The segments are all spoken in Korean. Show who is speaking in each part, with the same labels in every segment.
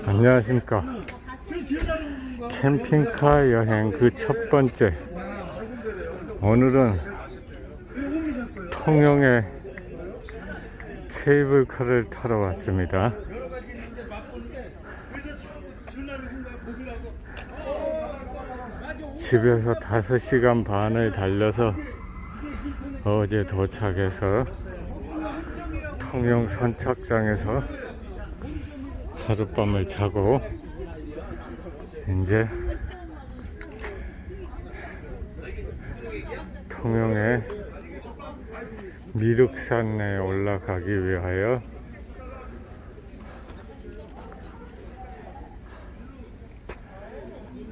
Speaker 1: 안녕하십니까. 캠핑카 여행 그 첫 번째, 오늘은 통영에 케이블카를 타러 왔습니다. 집에서 5시간 반을 달려서 어제 도착해서 통영 선착장에서 하룻밤을 자고 이제 통영의 미륵산에 올라가기 위하여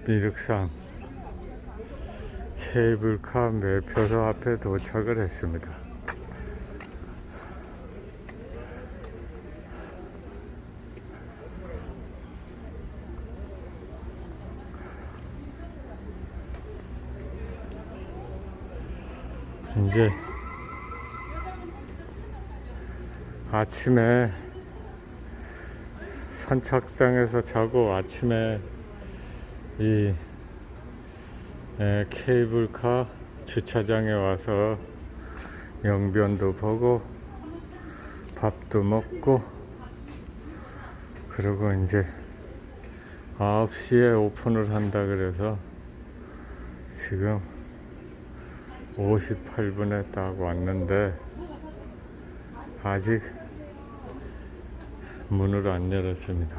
Speaker 1: 미륵산 케이블카 매표소 앞에 도착을 했습니다. 이제 아침에 선착장에서 자고 아침에 이 케이블카 주차장에 와서 영변도 보고 밥도 먹고, 그리고 이제 9시에 오픈을 한다 그래서 지금 58분에 딱 왔는데 아직 문을 안 열었습니다.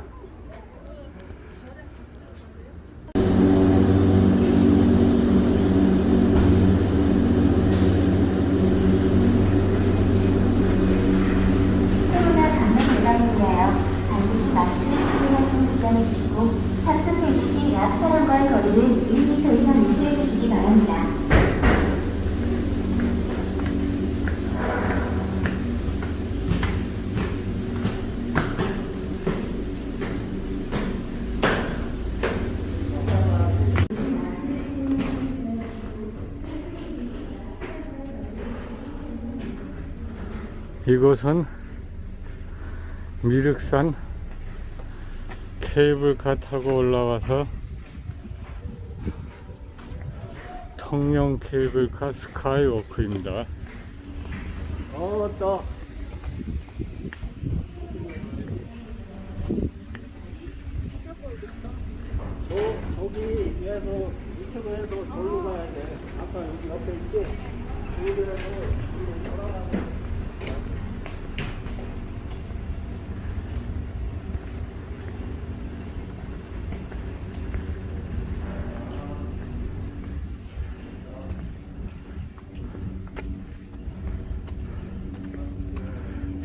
Speaker 2: 탑승 대기 시 앞 사람과의 거리를 1m 이상 유지해 주시기 바랍니다.
Speaker 1: 이곳은 미륵산 케이블카 타고 올라와서 통영 케이블카 스카이워크입니다.
Speaker 3: 맞다. 저기 위에서 이쪽으로 해서 절로 가야 돼. 아까 여기 옆에 있지? 저기에서 돌아가야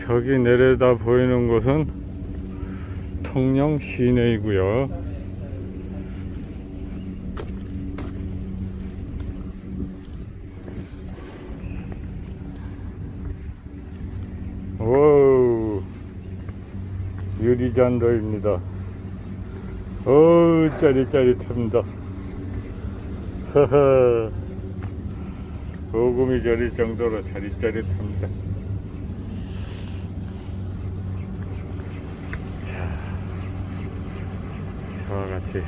Speaker 1: 저기 내려다 보이는 곳은 통영 시내이고요. 오, 유리잔더입니다. 어우, 짜릿짜릿합니다. 허허, 오금이 저릴 정도로 짜릿짜릿합니다. 저와 같이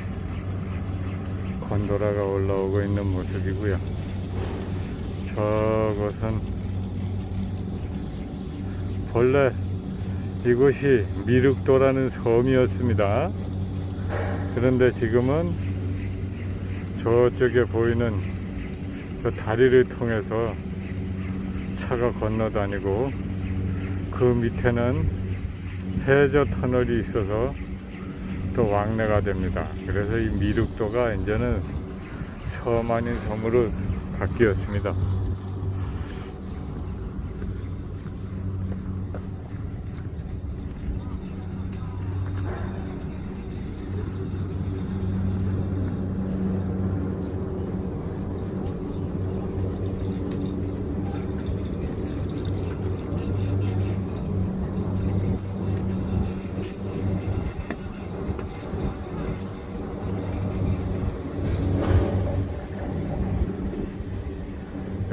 Speaker 1: 곤도라가 올라오고 있는 모습이고요. 저곳은 본래 이곳이 미륵도라는 섬이었습니다. 그런데 지금은 저쪽에 보이는 저 다리를 통해서 차가 건너다니고 그 밑에는 해저 터널이 있어서 또 왕래가 됩니다. 그래서 이 미륵도가 이제는 섬 아닌 섬으로 바뀌었습니다.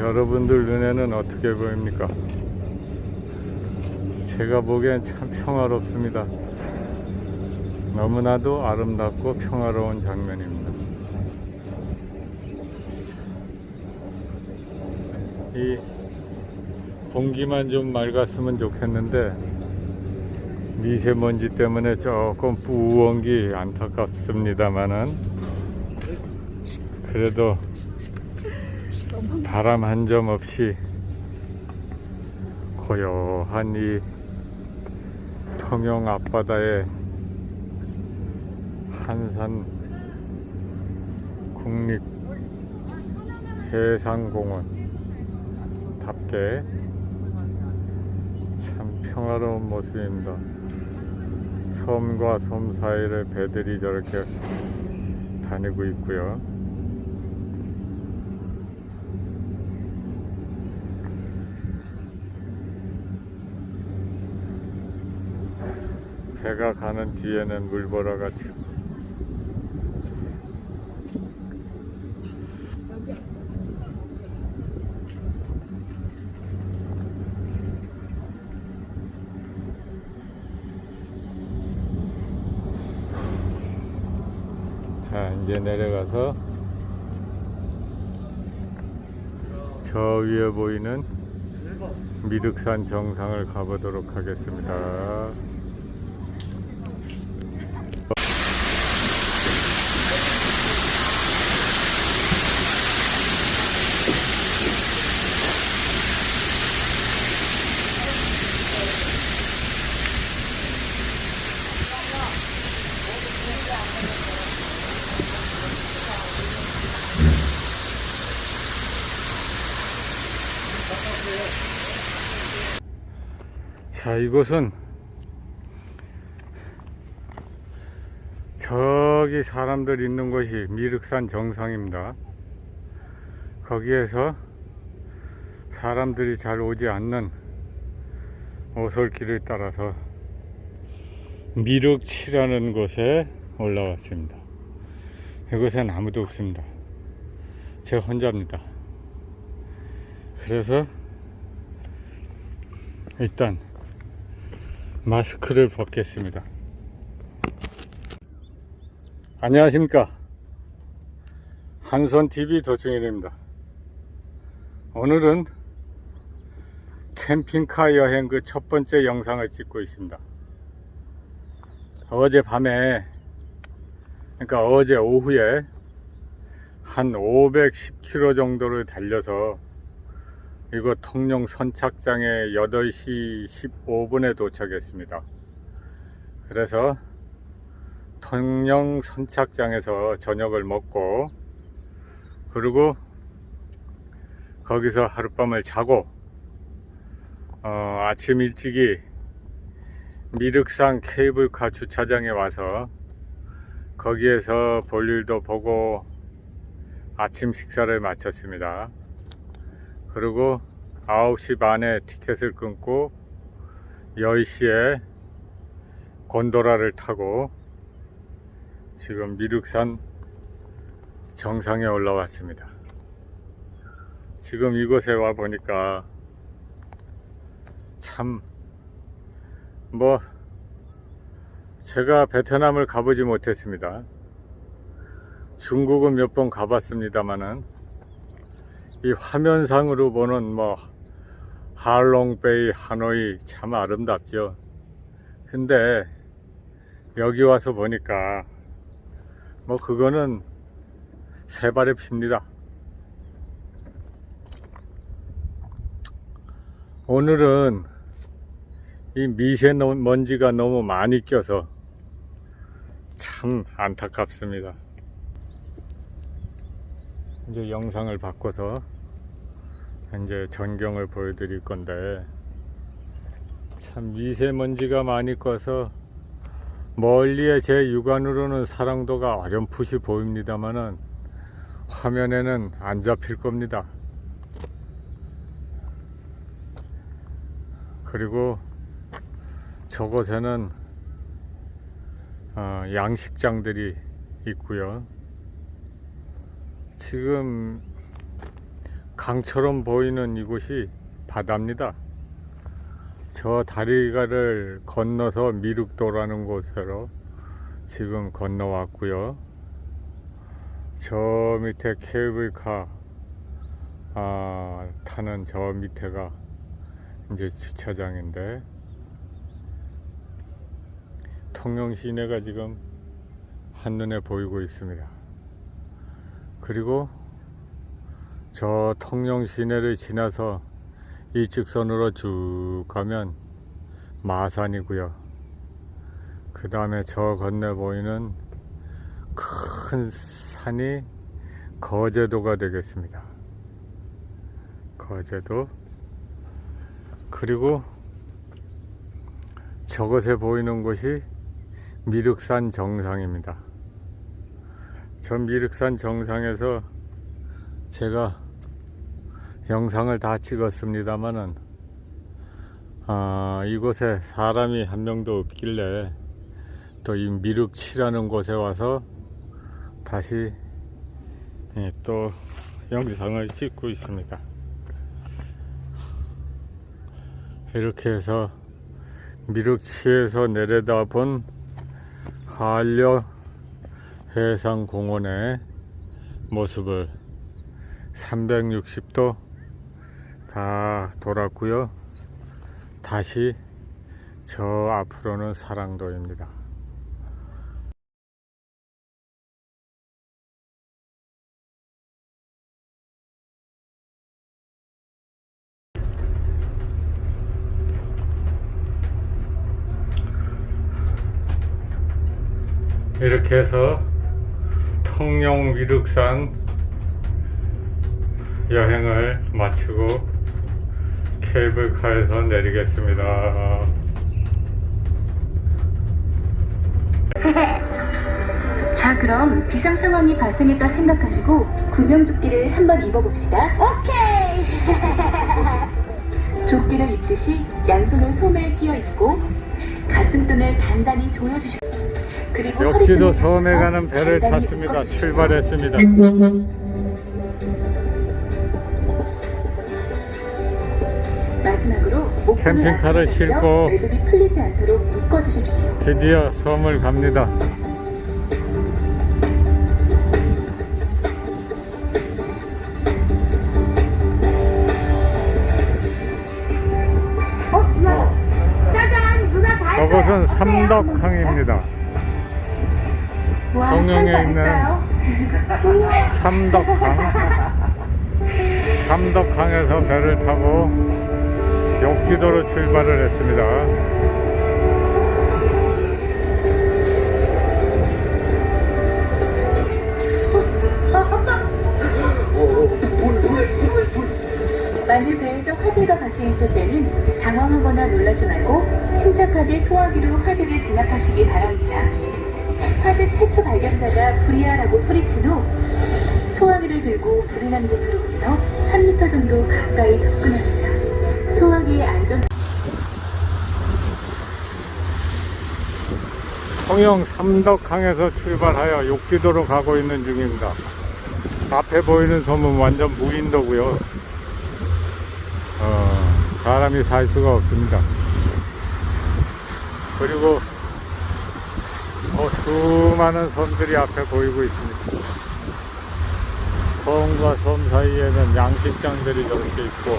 Speaker 1: 여러분들 눈에는 어떻게 보입니까? 제가 보기엔 참 평화롭습니다. 너무나도 아름답고 평화로운 장면입니다. 이 공기만 좀 맑았으면 좋겠는데 미세먼지 때문에 조금 뿌운 게 안타깝습니다만은 그래도 바람 한 점 없이 고요한 이 통영 앞바다에 한산 국립해상공원답게 참 평화로운 모습입니다. 섬과 섬 사이를 배들이 저렇게 다니고 있고요. 배가 가는 뒤에는 물보라가 치고 자, 이제 내려가서 저 위에 보이는 미륵산 정상을 가보도록 하겠습니다. 자, 이곳은 저기 사람들 있는 곳이 미륵산 정상입니다. 거기에서 사람들이 잘 오지 않는 오솔길을 따라서 미륵치라는 곳에 올라왔습니다. 이곳엔 아무도 없습니다. 제가 혼자입니다. 그래서 일단 마스크를 벗겠습니다. 안녕하십니까, 한손TV 도충일입니다. 오늘은 캠핑카 여행 그 첫 번째 영상을 찍고 있습니다. 어젯밤에, 그러니까 어제 오후에 한 510km 정도를 달려서 이곳 통영 선착장에 8시 15분에 도착했습니다. 그래서 통영 선착장에서 저녁을 먹고, 그리고 거기서 하룻밤을 자고 아침 일찍이 미륵산 케이블카 주차장에 와서 거기에서 볼일도 보고 아침 식사를 마쳤습니다. 그리고 9시 반에 티켓을 끊고 10시에 곤도라를 타고 지금 미륵산 정상에 올라왔습니다. 지금 이곳에 와 보니까 참 제가 베트남을 가보지 못했습니다. 중국은 몇 번 가봤습니다만은 이 화면상으로 보는 할롱베이, 하노이 참 아름답죠. 근데 여기 와서 보니까 그거는 세 발의 피입니다. 오늘은 이 미세먼지가 너무 많이 껴서 참 안타깝습니다. 이제 영상을 바꿔서 이제 전경을 보여드릴 건데, 참 미세먼지가 많이 꺼서 멀리에 제 육안으로는 사랑도가 어렴풋이 보입니다만은 화면에는 안 잡힐 겁니다. 그리고 저곳에는 양식장들이 있고요. 지금 강처럼 보이는 이곳이 바다입니다. 저 다리가를 건너서 미륵도라는 곳으로 지금 건너왔고요. 저 밑에 케이블카 타는 저 밑에가 이제 주차장인데, 통영 시내가 지금 한눈에 보이고 있습니다. 그리고 저 통영 시내를 지나서 일직선으로 쭉 가면 마산이고요. 그 다음에 저 건너 보이는 큰 산이 거제도가 되겠습니다. 거제도. 그리고 저곳에 보이는 곳이 미륵산 정상입니다. 저 미륵산 정상에서 제가 영상을 다 찍었습니다만은 이곳에 사람이 한 명도 없길래 또 이 미륵치라는 곳에 와서 다시 또 영상을 찍고 있습니다. 이렇게 해서 미륵치에서 내려다본 한려 해상공원의 모습을 360도 다 돌았고요. 다시 저 앞으로는 사랑도입니다. 이렇게 해서 통영 미륵산 여행을 마치고 케이블카에서 내리겠습니다.
Speaker 4: 자, 그럼 비상 상황이 발생했다 생각하시고 구명조끼를 한번 입어봅시다. 오케이! 조끼를 입듯이 양손을 소매에 끼워 입고 가슴끈을 단단히 조여주시고, 그리고
Speaker 1: 역지도 섬에 가는 배를 탔습니다. 출발했습니다.
Speaker 4: 마지막으로
Speaker 1: 캠핑카를 싣고
Speaker 4: 매듭이 풀리지 않도록 묶어주십시오.
Speaker 1: 드디어 섬을 갑니다.
Speaker 4: 짜잔! 누나 다
Speaker 1: 저곳은 삼덕항입니다. 통영에 있는 삼덕항에서 배를 타고 욕지도로 출발을 했습니다.
Speaker 4: 만일 배에서 화재가 발생했을 때는 당황하거나 놀라지 말고 침착하게 소화기로 화재를 진압하시기 바랍니다. 화재 최초 발견자가 불이야라고 소리친 후 소화기를 들고 불이 난 곳으로부터 3m 정도 가까이 접근합니다. 소화기의 안전
Speaker 1: 통영 삼덕항에서 출발하여 욕지도로 가고 있는 중입니다. 앞에 보이는 섬은 완전 무인도고요. 사람이 살 수가 없습니다. 그리고 수많은 섬들이 앞에 보이고 있습니다. 섬과 섬 사이에는 양식장들이 저렇게 있고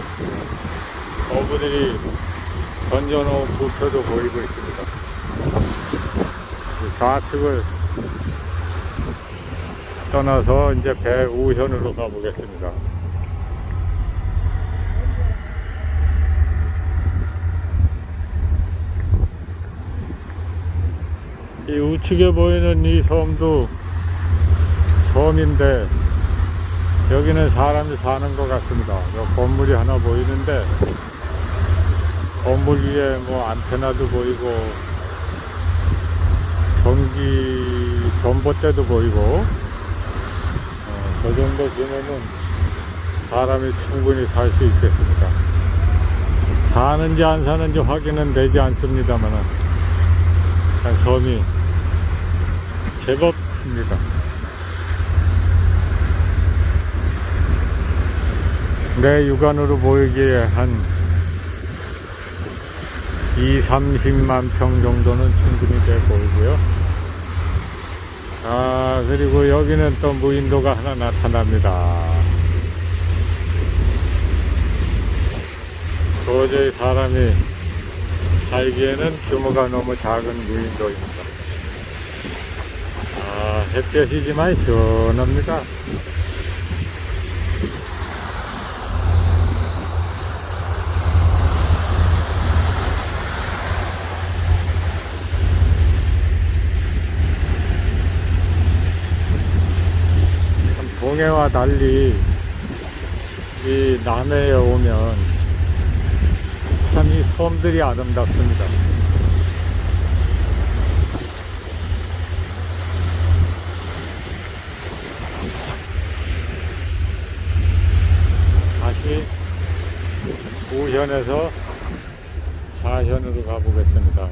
Speaker 1: 어부들이 던져놓은 부표도 보이고 있습니다. 좌측을 떠나서 이제 배 우현으로 가보겠습니다. 이 우측에 보이는 이 섬도 섬인데 여기는 사람이 사는 것 같습니다. 건물이 하나 보이는데 건물 위에 뭐 안테나도 보이고 전기 전봇대도 보이고 저 정도 되면은 사람이 충분히 살 수 있겠습니다. 사는지 안 사는지 확인은 되지 않습니다만은 섬이 제법 큽니다. 내 육안으로 보이기에 한 30만 평 정도는 충분히 돼 보이고요. 아, 그리고 여기는 또 무인도가 하나 나타납니다. 도저히 사람이 살기에는 규모가 너무 작은 무인도입니다. 아, 햇볕이지만 시원합니다. 동해와 달리 이 남해에 오면 참 이 섬들이 아름답습니다. 다시 우현에서 좌현으로 가보겠습니다.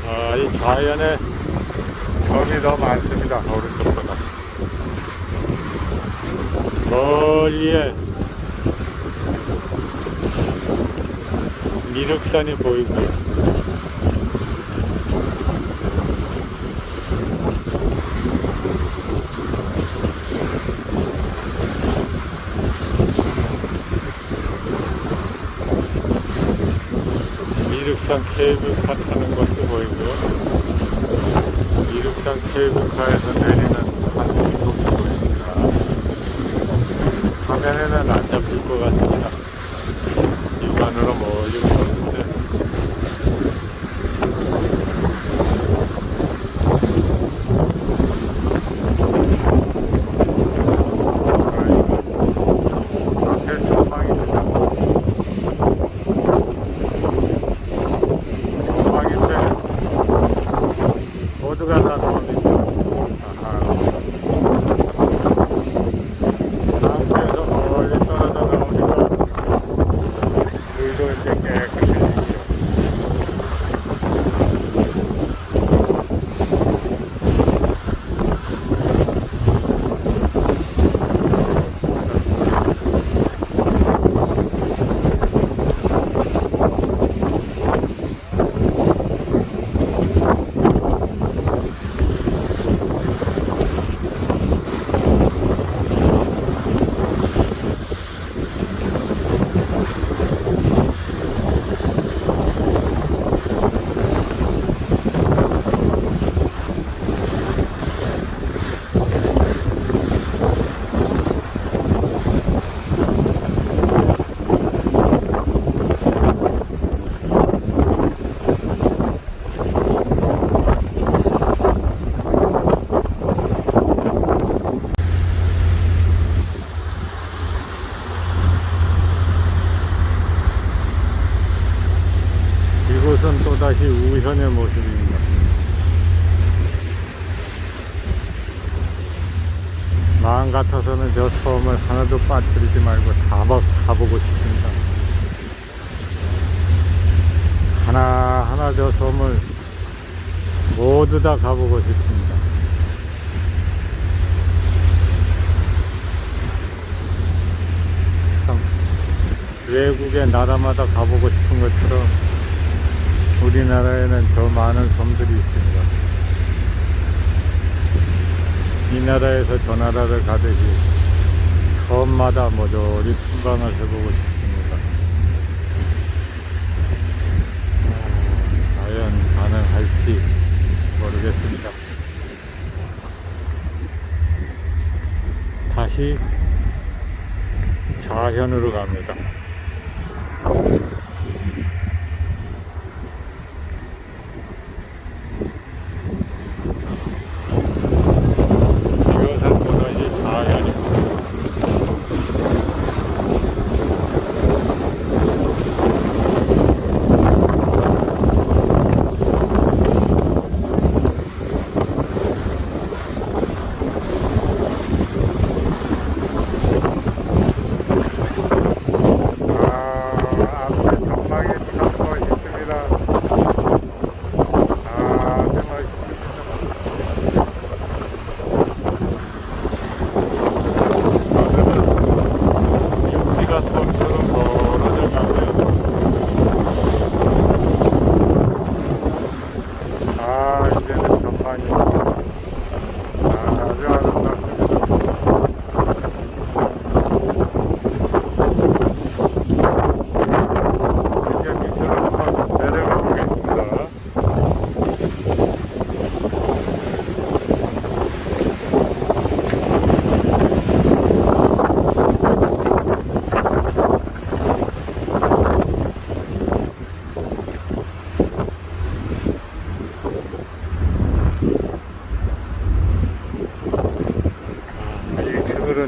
Speaker 1: 아, 이 좌현에 섬이 더 많습니다. 오른쪽보다. 멀리에 미륵산이 보이고요. 미륵산 케이블카 타는 것도 보이고요. 미륵산 케이블카에서 내리는 한국도 보입니다. 화면에는 안 잡힐 것 같습니다. 육안으로 멀리 보이는데 앞에 전망이 모두가 다 섬입니다. 상태에서 멀리 떨어져 나오니까 물도 이제 깨끗해지죠. 이곳은 또다시 우현의 모습입니다. 마음 같아서는 저 섬을 하나도 빠뜨리지 말고 다 가보고 싶습니다. 하나하나 저 섬을 모두 다 가보고 싶습니다. 참 외국의 나라마다 가보고 싶은 것처럼 우리나라에는 더 많은 섬들이 있습니다. 이 나라에서 저 나라를 가듯이 섬마다 모조리 탐방을 해보고 싶습니다. 과연 가능할지 모르겠습니다. 다시 좌현으로 갑니다.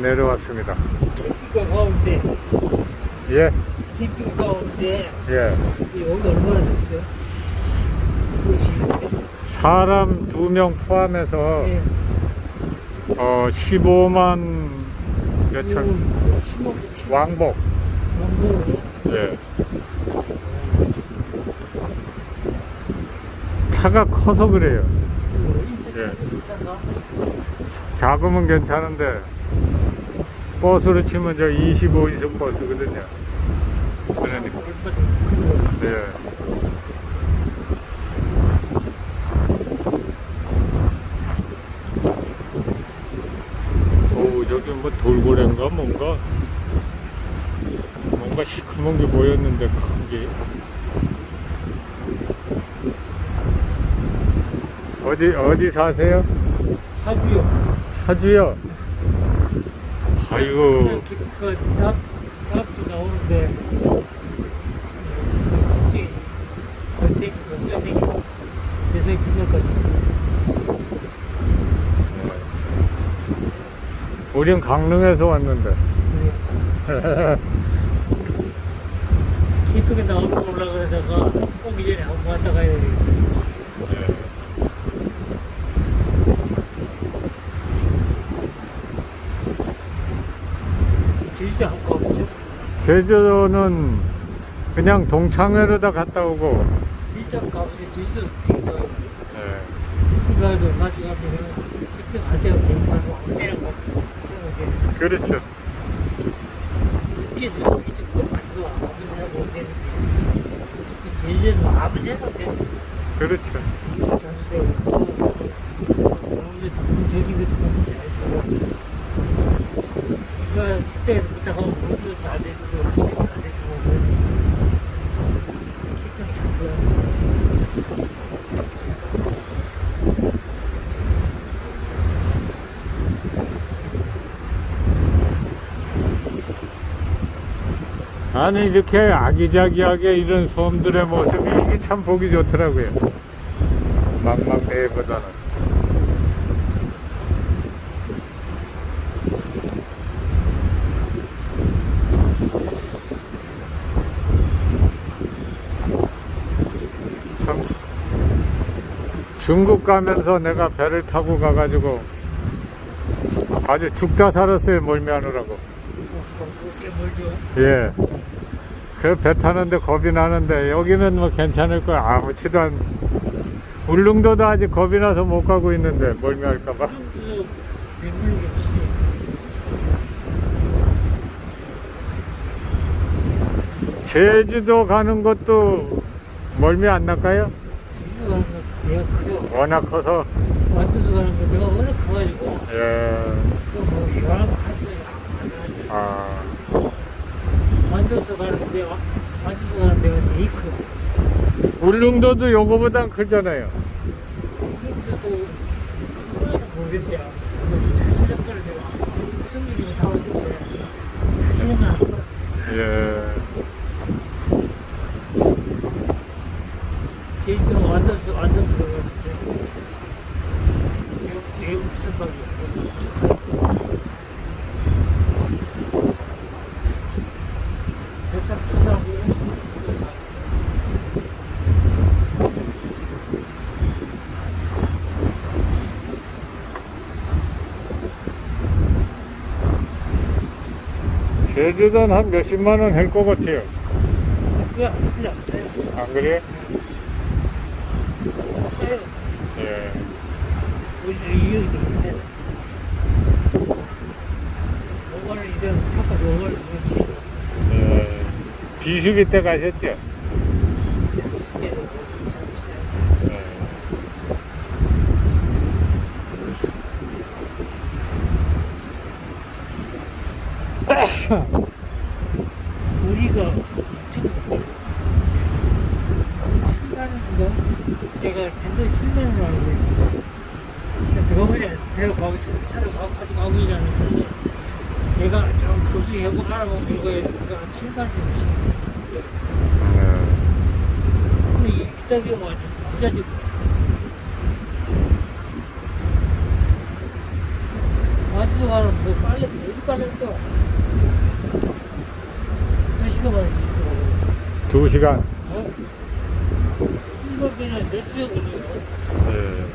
Speaker 1: 내려왔습니다.
Speaker 3: 캠핑카 가운데,
Speaker 1: 예,
Speaker 3: 캠핑카 가운데,
Speaker 1: 예.
Speaker 3: 여기 얼마나 됐어요?
Speaker 1: 사람 2명 포함해서
Speaker 3: 예.
Speaker 1: 15만 몇천 왕복.
Speaker 3: 왕복으로?
Speaker 1: 예. 차가 커서 그래요. 예. 작으면 괜찮은데 버스로 치면 저 25인승 버스거든요. 그러니까. 예. 오, 저기 뭐 돌고래인가 뭔가 시커먼 게 보였는데 큰 게. 어디 사세요?
Speaker 3: 사주요.
Speaker 1: 사주요. 아이고,
Speaker 3: 그 답도 나오는데 대상이 비쌀 거지.
Speaker 1: 우린 강릉에서 왔는데.
Speaker 3: 키 크게 나오고 올라가다가 오기 전에 한번 왔다 가야 돼. 제주도 한번 가보죠.
Speaker 1: 제주도는 그냥 동창회로다 갔다 오고.
Speaker 3: 제주도 가보세요. 제주도 가요.
Speaker 1: 예.
Speaker 3: 그가도 나중에 가면 캠핑 갈 때가 되고 아무 때나 뭐 그런
Speaker 1: 그렇죠.
Speaker 3: 게 육지에서 이쪽 걸 가서 아무 데나 못 되는데 제주도는 아무 데나 돼.
Speaker 1: 그렇죠.
Speaker 3: 자수되고 그런데 저기 같은 거 잘해주고 그러니까 식당에서 부탁하면 물도 잘 대주고 집도 잘 대주고 캠핑 잘 좋아요.
Speaker 1: 아니, 이렇게 아기자기하게 이런 섬들의 모습이 이게 참 보기 좋더라고요. 망망대해보다는. 참, 중국 가면서 내가 배를 타고 가가지고 아주 죽다 살았어요, 멀미하느라고.
Speaker 3: 꽤 멀죠.
Speaker 1: 예. 그 배 타는데 겁이 나는데 여기는 뭐 괜찮을 거야. 아무치도 안. 울릉도도 아직 겁이 나서 못 가고 있는데 멀미할까봐.
Speaker 3: 그래도 대물이 없이
Speaker 1: 제주도 가는 것도 멀미 안 날까요?
Speaker 3: 제주도 가는 거 내가 커요.
Speaker 1: 워낙 커서.
Speaker 3: 완도서 가는 거 내가 워낙 커가지고
Speaker 1: 예.
Speaker 3: 그뭐 시원한 거할 거야.
Speaker 1: 아.
Speaker 3: 완도서 가는 데가 완도서 가는 데가 제일 커.
Speaker 1: 울릉도도 요거보단 크잖아요.
Speaker 3: 그런데도 모르겠대요. 자신의 거를 내가 승리를 못하는데 자신은 안 거.
Speaker 1: 예.
Speaker 3: 제주도는 완도서 가는데 외국 선박이 뱃살 비싸고
Speaker 1: 제주도는 한 몇십만 원 할 것 같아요.
Speaker 3: 그게 안 싸요.
Speaker 1: 안 그래요?
Speaker 3: 싸요.
Speaker 1: 예.
Speaker 3: 우리들 이용이 되게 세요. 5만원 이상 차가 5만원 이상
Speaker 1: 예. 비수기 때 가셨죠? 예.
Speaker 3: 우리가 7만원인가? 내가 밴드 7만원 알고 있는데 들어가보지 않았어. 내가 가고 있어. 차를 가지고 있잖아. 내가 좀 교수하고 알아보면 이거에 7만원 근데 이따위가 완전 부자지. 완전 가는 뭐 빨리 빠졌어. 2시간 만에 지금.
Speaker 1: 2시간.
Speaker 3: 어? 이거 그냥 몇 시간 걸려요?
Speaker 1: 예.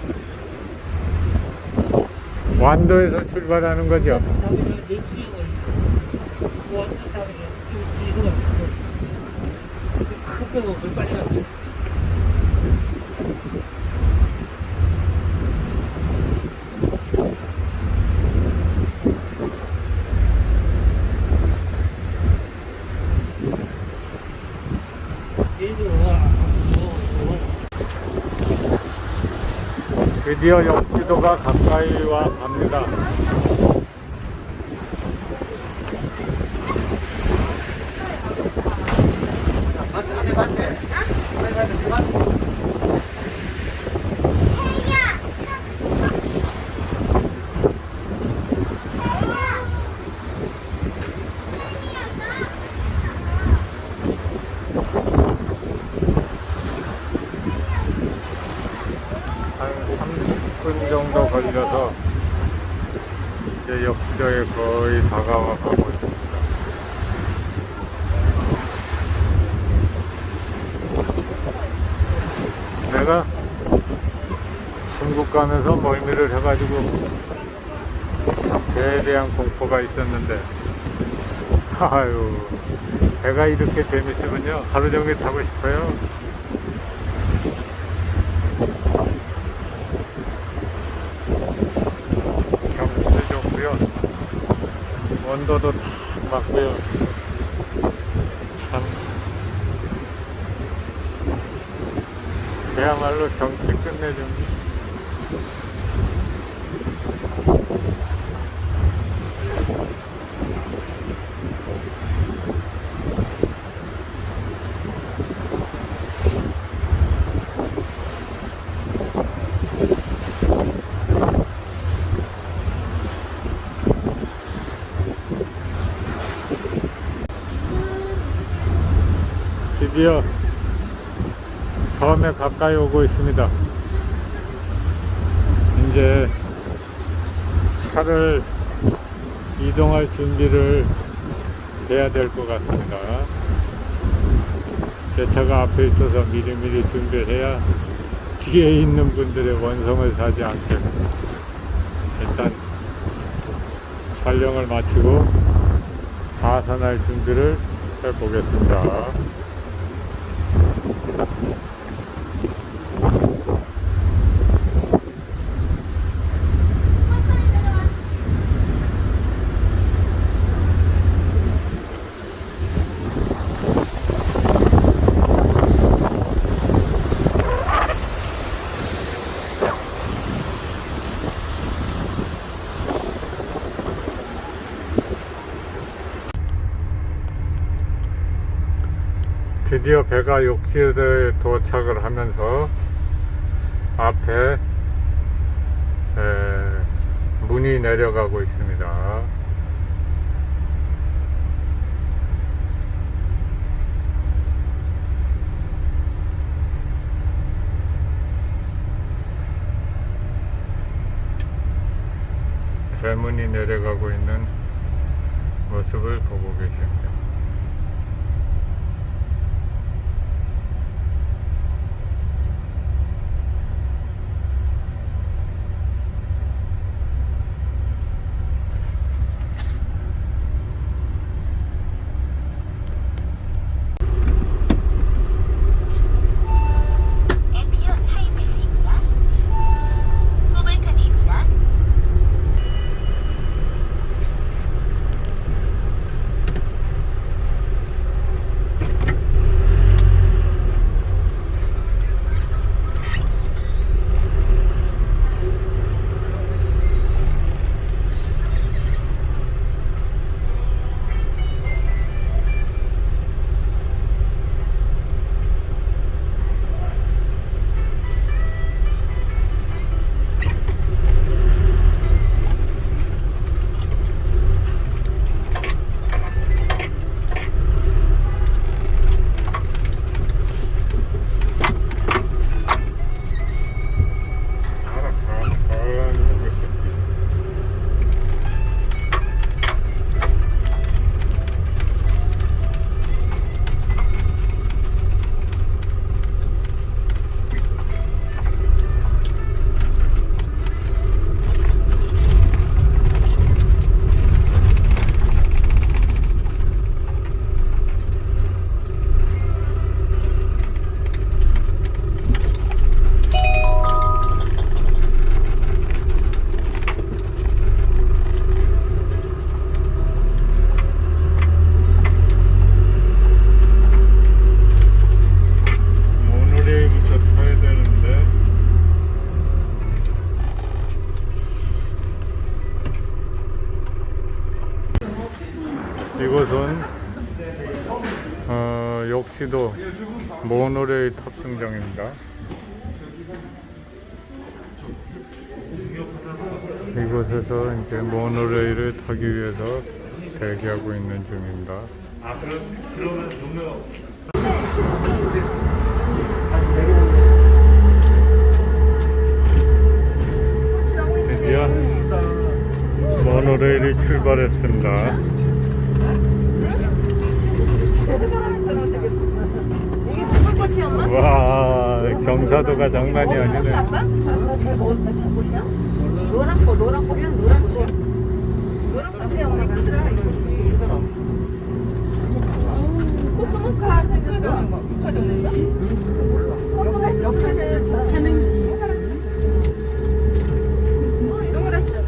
Speaker 1: 완도에서 출발하는 거죠?
Speaker 3: 타기는 몇 시간 걸려요? 완전 타기는 이거 큰 배고 그 빨리 갔어.
Speaker 1: 드디어 역시도가 가까이 와 갑니다. 한 30분 정도 걸려서 이제 역시도에 거의 다가와 가고 있습니다. 내가 중국 가면서 멀미를 해가지고 참 배에 대한 공포가 있었는데, 아유, 배가 이렇게 재밌으면요 하루 종일 타고 싶어요. 경치도 좋고요, 온도도 딱 맞고요. 참 그야말로 경치 끝내줍니다. 드디어 섬에 가까이 오고 있습니다. 이제 차를 이동할 준비를 해야 될 것 같습니다. 제 차가 앞에 있어서 미리미리 준비해야 뒤에 있는 분들의 원성을 사지 않게 일단 촬영을 마치고 하산할 준비를 해보겠습니다. 드디어 배가 욕지에 도착을 하면서 앞에 문이 내려가고 있습니다. 배문이 내려가고 있는 모습을 보고 계십니다. 이곳은 역시도 모노레일 탑승장입니다. 이곳에서 이제 모노레일을 타기 위해서 대기하고 있는 중입니다. 드디어 모노레일이 출발했습니다.
Speaker 5: 이게 무슨 꽃이었나?
Speaker 1: 와, 경사도가 장난이 아니네.
Speaker 5: 이게 뭐 무슨 꽃이야? 노란 꽃, 노란 꽃이야? 노란 꽃이야? 노란 꽃이야, 엄마가. 코스모스 생겼어. 코스모스 옆에는 하는 동그랗게.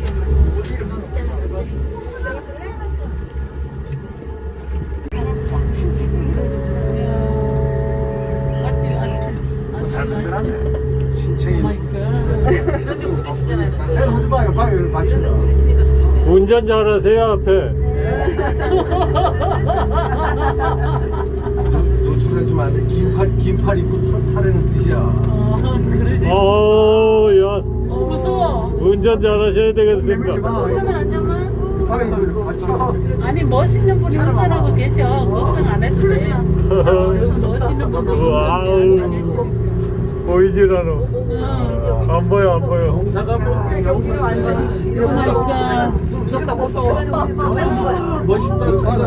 Speaker 5: 이런데 부딪히잖아요.
Speaker 6: 내가 먼저 봐요. 봐요. 맞춘다.
Speaker 5: 부딪히니까 조심해.
Speaker 1: 운전 잘하세요, 앞에.
Speaker 6: 노출하지 마. 긴팔 입고 타라는 뜻이야.
Speaker 3: 그러지.
Speaker 1: 야,
Speaker 3: 무서워.
Speaker 1: 운전 잘하셔야 되겠습니다.
Speaker 5: 잠깐만 앉아봐.
Speaker 6: 봐요. 맞춰.
Speaker 3: 아니 멋있는 분이 운전하고 계셔. 걱정 안 해도 돼. 멋있는 분이
Speaker 1: 와우, 보이질 않아. 안 보여, 안 보여.
Speaker 6: 공사가 뭐
Speaker 5: 무섭다, 무서워.
Speaker 6: 멋있다 진짜.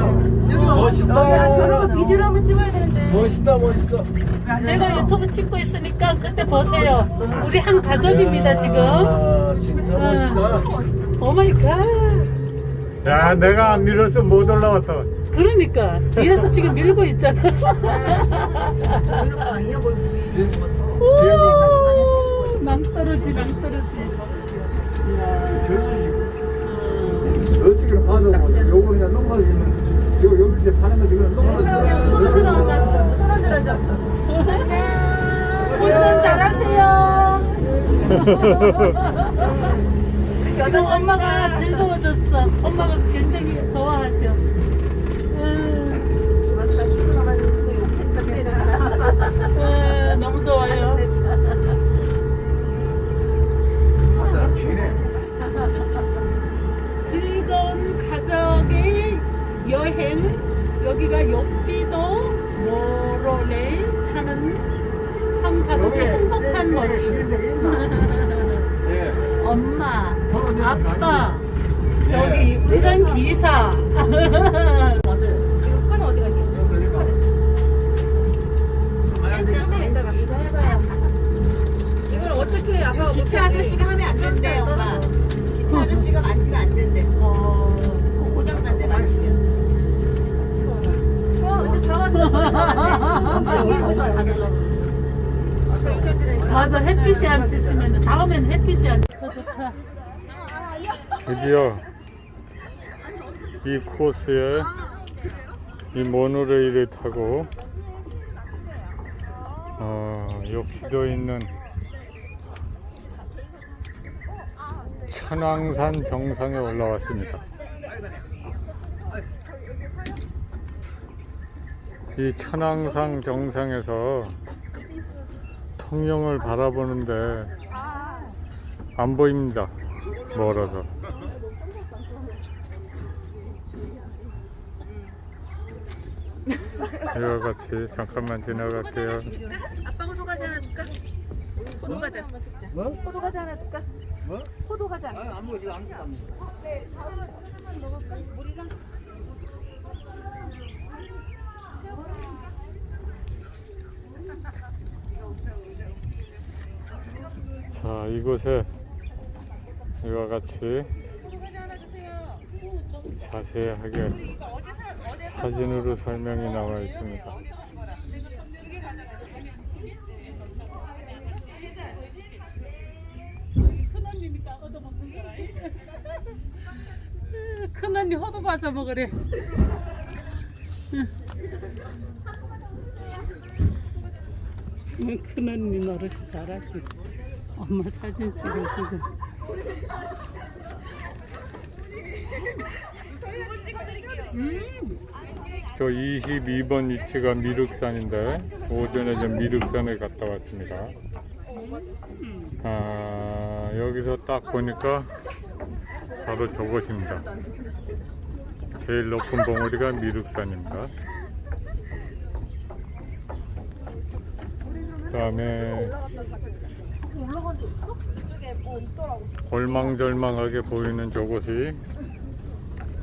Speaker 6: 멋있다.
Speaker 5: 저런 거 비디오로 한번 찍어야 되는데.
Speaker 6: 멋있다 멋있어.
Speaker 3: 제가 유튜브 찍고 있으니까 그때 보세요. 우리 한 가족입니다 지금.
Speaker 6: 아 진짜 멋있다.
Speaker 3: 오 마이 갓.
Speaker 1: 야, 내가 안 밀었으면 못 올라왔다.
Speaker 3: 그러니까 뒤에서 지금 밀고 있잖아. 오, 낭떠러지 낭떠러지.
Speaker 6: 어떻게 봐도 요거 그냥 넘어지면 요 밑에 파는 거 지금 넘어지면
Speaker 5: 손 들어줘.
Speaker 3: 운전 잘하세요. 지금 엄마가 즐거워졌어. 엄마가 굉장히 좋아하셔. 너무 좋아요. 즐거운 가족의 여행. 여기가 욕지도 모노레일 타는 한 가족의 행복한 모습. 엄마, 아빠, 저기 운전 기사.
Speaker 5: 이거 어디 갔니? 이걸 어떻게 아까
Speaker 7: 기차 아저씨가 하면 안 된대, 엄마. 기차 아저씨가 만지면 안 된대. 고장 난대, 만지면.
Speaker 5: 이제 다 왔어.
Speaker 3: 맞아, 햇빛이 안 치시면 다음엔 햇빛이 안 쳐. 좋다.
Speaker 1: 드디어 이 코스에 이 모노레일을 타고 역시도 있는 천왕산 정상에 올라왔습니다. 이 천왕산 정상에서 통영을 바라보는데 안 보입니다. 멀어서. 이와 같이 잠깐만 지나갈게요.
Speaker 7: 아빠 호두 과자 하나 줄까? 호두 과자.
Speaker 6: 뭐?
Speaker 7: 호두 과자 하나 줄까?
Speaker 6: 뭐?
Speaker 7: 호두 과자.
Speaker 6: 안 먹어. 안 먹어.
Speaker 7: 우리가
Speaker 1: 자, 이곳에 이와 같이 자세하게 사진으로 설명이 나와 있습니다.
Speaker 3: 큰언니니까 얻어먹는 거라. 큰언니 호두 과자 먹으래. 큰언니 노릇이 잘하지. 엄마 사진 찍어주고.
Speaker 1: 저 22번 위치가 미륵산인데 오전에 좀 미륵산에 갔다 왔습니다. 여기서 딱 보니까 바로 저것입니다. 제일 높은 봉우리가 미륵산입니다. 그 다음에 얼망절망하게 보이는 저곳이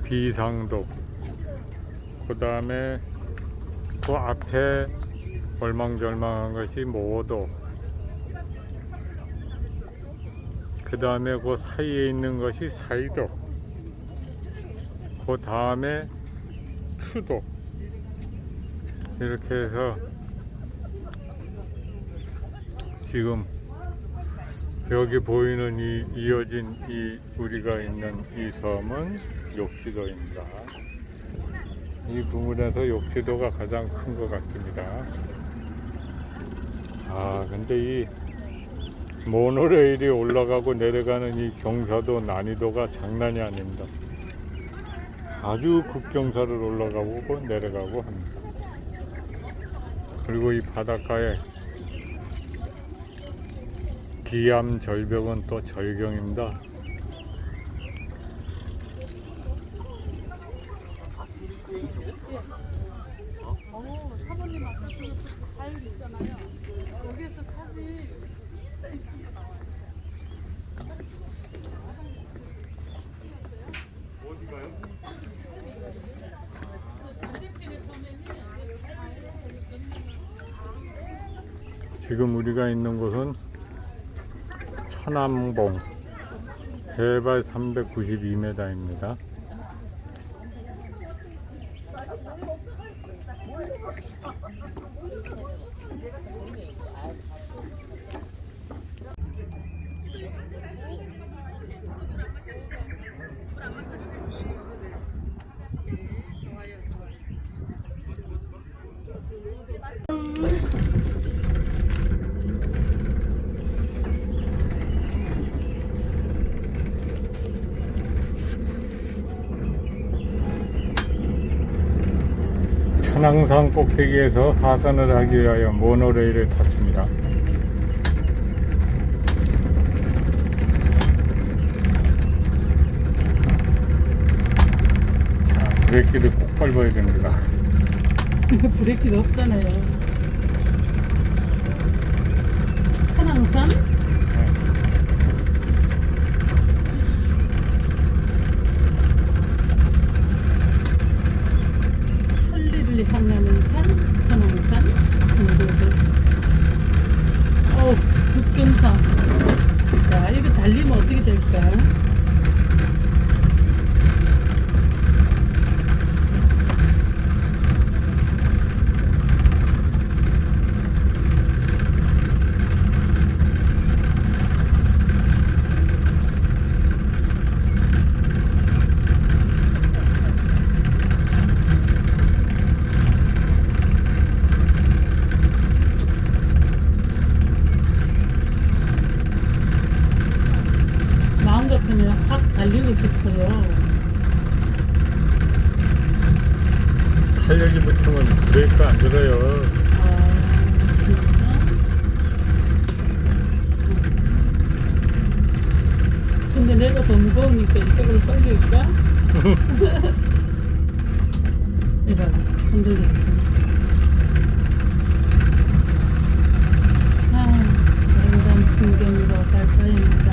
Speaker 1: 비상도. 그 다음에 그 앞에 얼망절망한 것이 모도. 그 다음에 그 사이에 있는 것이 사이도. 그 다음에 추도. 이렇게 해서 지금 여기 보이는 이 이어진 이 우리가 있는 이 섬은 욕지도입니다. 이 부문에서 욕지도가 가장 큰 것 같습니다. 근데 이 모노레일이 올라가고 내려가는 이 경사도 난이도가 장난이 아닙니다. 아주 급경사를 올라가고 내려가고 합니다. 그리고 이 바닷가에 기암 절벽은 또 절경입니다. 지금 우리가 있는 곳은 천암봉 해발 392m입니다. 천왕산 꼭대기에서 하산을 하기 위하여 모노레일을 탔습니다. 자, 브레이크를 꼭 밟아야 됩니다.
Speaker 3: 브레이크도 없잖아요. 천왕산? 천리를 향하는 산, 천왕산, 급경사. 야, 이거 달리면 어떻게 될까? 마음 같으면 확 달리고 싶어요.
Speaker 1: 탄력이 붙으면 브레이크 안 들어요.
Speaker 3: 진짜? 근데 내가 더 무거우니까 이쪽으로 쏠릴까? 이봐, 흔들리고 있어. 아름다운 풍경으로 갈 거입니다.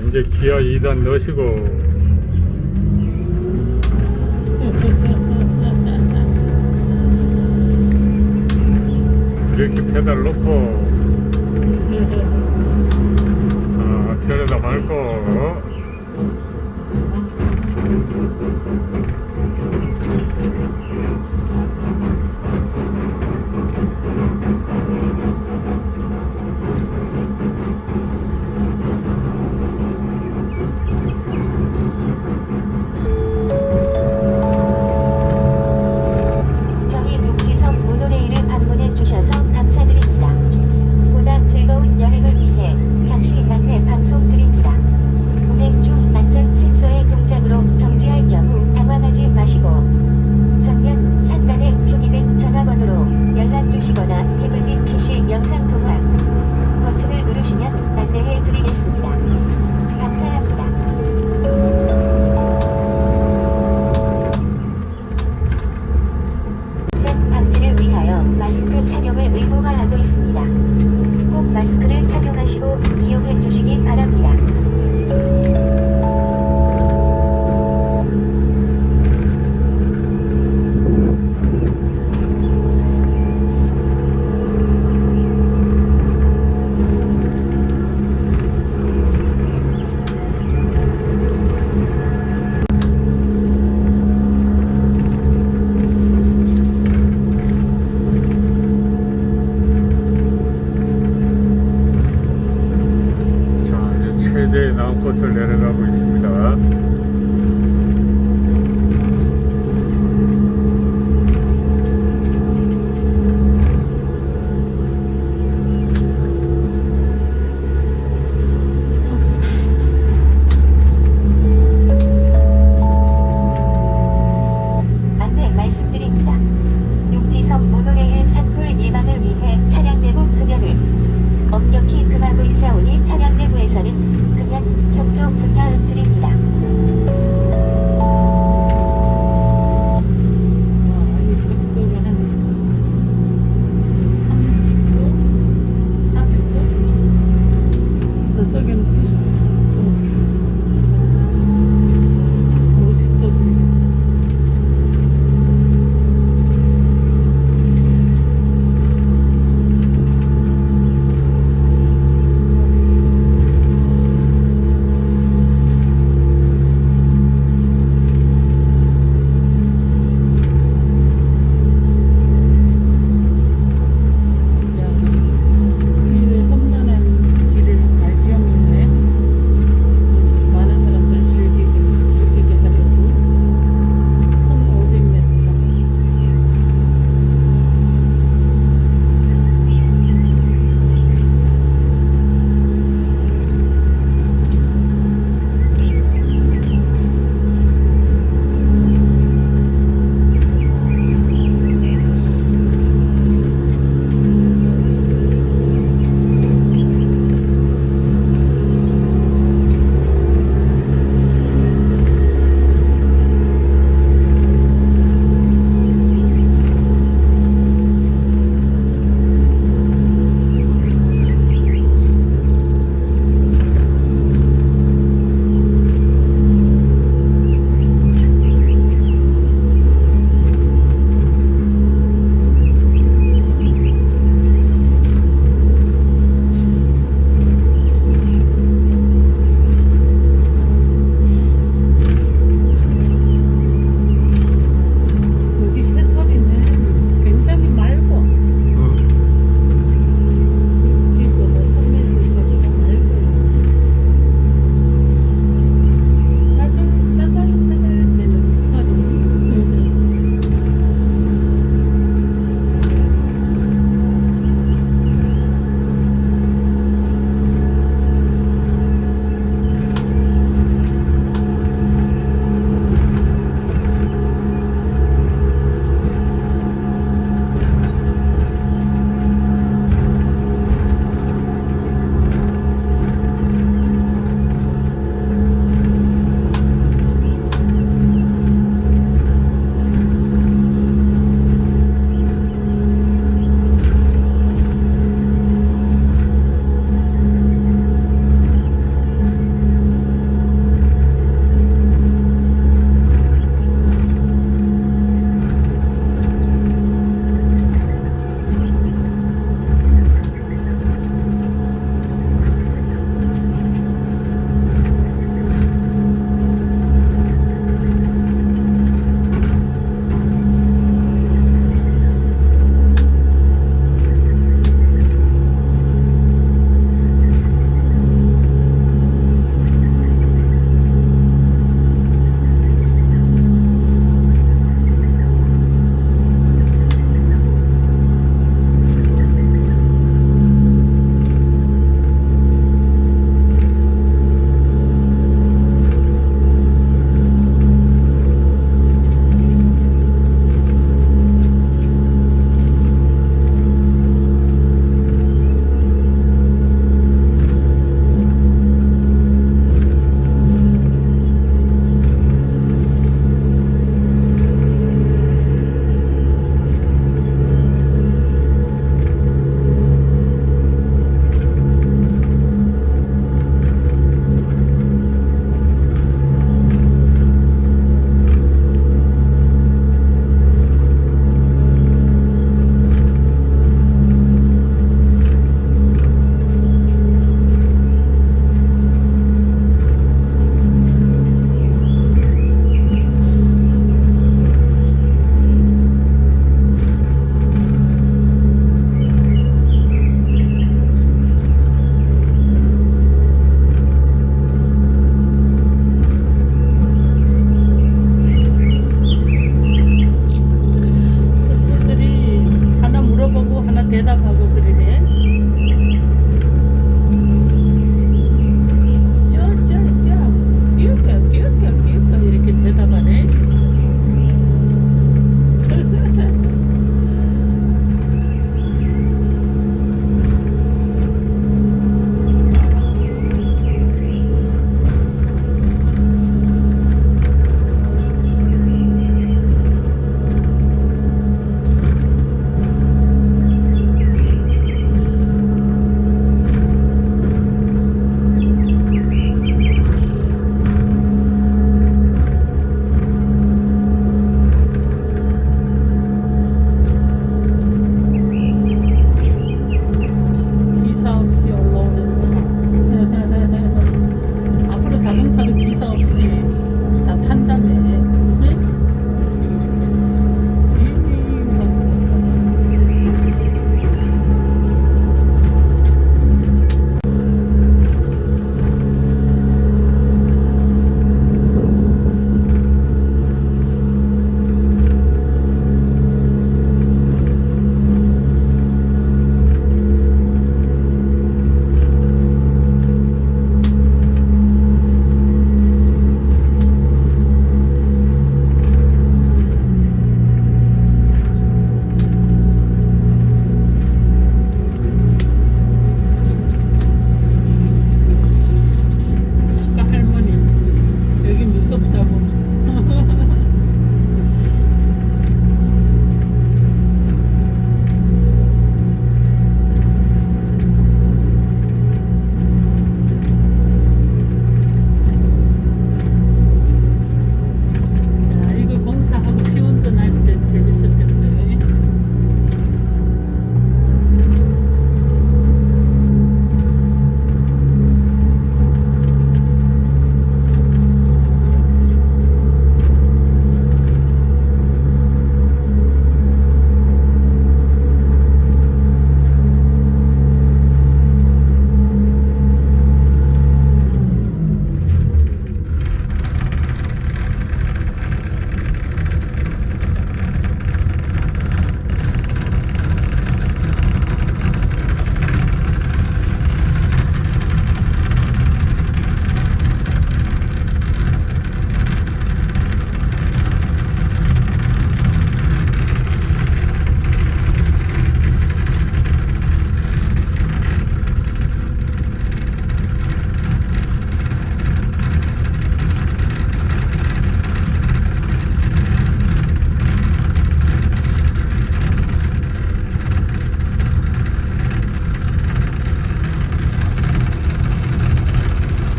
Speaker 1: 이제 기아 2단 넣으시고 브레이크 페달 놓고 자, 앞에다 밟고 다음 코스를 내려가고 있습니다.
Speaker 2: 안내 말씀드립니다. 육지선 모노레일 산불 예방을 위해 차량 내부 금연을 엄격히 금하고 있사오니 차량 내부에서는 금연 협조 부탁드립니다.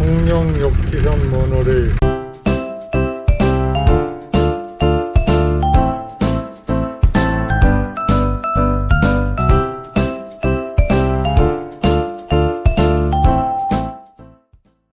Speaker 1: 청룡 6기선 모노레일